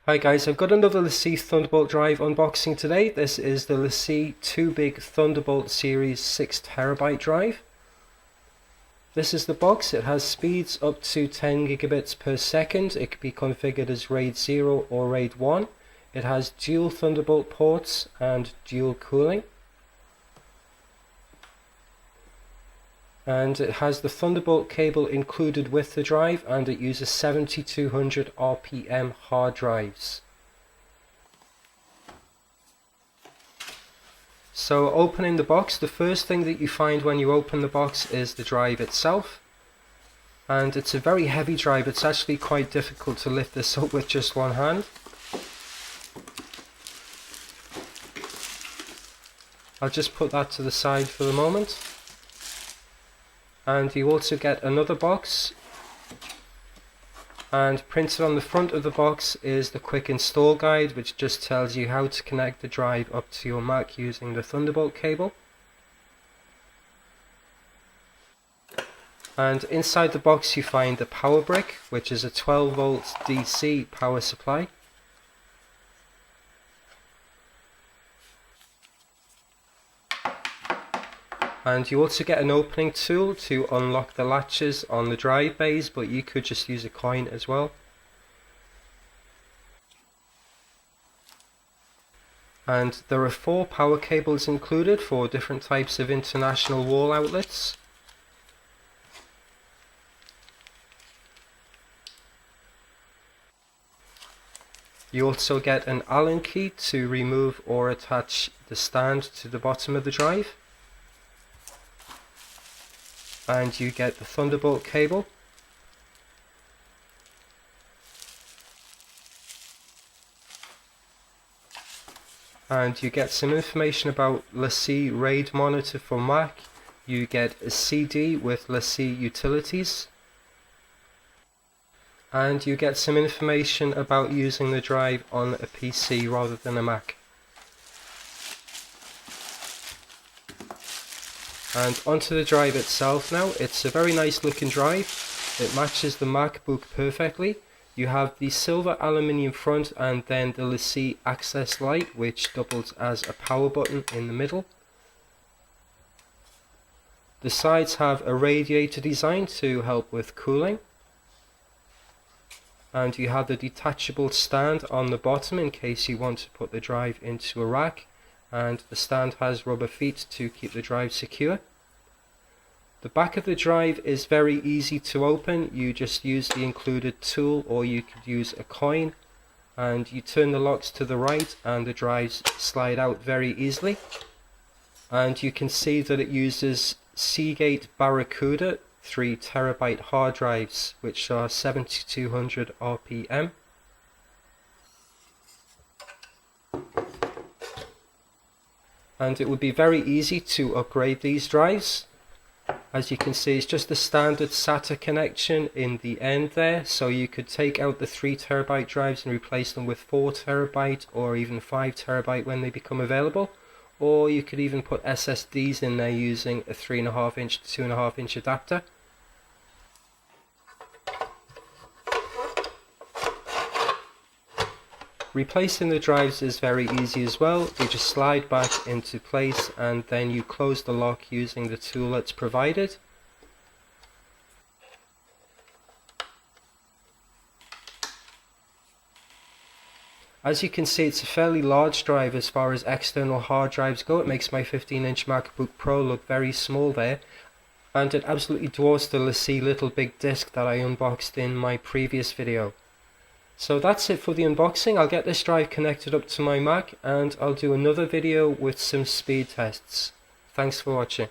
Hi guys, I've got another Lacie Thunderbolt drive unboxing today. This is the Lacie 2Big Thunderbolt Series 6TB drive. This is the box. It has speeds up to 10 gigabits per second. It can be configured as RAID 0 or RAID 1. It has dual Thunderbolt ports and dual cooling. And it has the Thunderbolt cable included with the drive, and it uses 7200 RPM hard drives. So opening the box, the first thing that you find when you open the box is the drive itself. And it's a very heavy drive. It's actually quite difficult to lift this up with just one hand. I'll just put that to the side for the moment. And you also get another box, and printed on the front of the box is the quick install guide, which just tells you how to connect the drive up to your Mac using the Thunderbolt cable. And inside the box you find the power brick, which is a 12 volt DC power supply. And you also get an opening tool to unlock the latches on the drive bays, but you could just use a coin as well. And there are 4 power cables included for different types of international wall outlets. You also get an Allen key to remove or attach the stand to the bottom of the drive. And you get the Thunderbolt cable. And you get some information about Lacie RAID monitor for Mac. You get a CD with Lacie utilities. And you get some information about using the drive on a PC rather than a Mac. And onto the drive itself now. It's a very nice looking drive. It matches the MacBook perfectly. You have the silver aluminium front and then the Lacie access light, which doubles as a power button in the middle. The sides have a radiator design to help with cooling. And you have the detachable stand on the bottom in case you want to put the drive into a rack. And the stand has rubber feet to keep the drive secure. The back of the drive is very easy to open. You just use the included tool, or you could use a coin, and you turn the locks to the right and the drives slide out very easily. And you can see that it uses Seagate Barracuda 3TB hard drives, which are 7200 RPM. And it would be very easy to upgrade these drives. As you can see, it's just a standard SATA connection in the end there, so you could take out the 3TB drives and replace them with 4TB or even 5TB when they become available, or you could even put SSDs in there using a 3.5 inch to 2.5 inch adapter. Replacing the drives is very easy as well. You just slide back into place and then you close the lock using the tool that's provided. As you can see, it's a fairly large drive as far as external hard drives go. It makes my 15-inch MacBook Pro look very small there, and it absolutely dwarfs the Lacie 2Big disc that I unboxed in my previous video. So that's it for the unboxing. I'll get this drive connected up to my Mac and I'll do another video with some speed tests. Thanks for watching.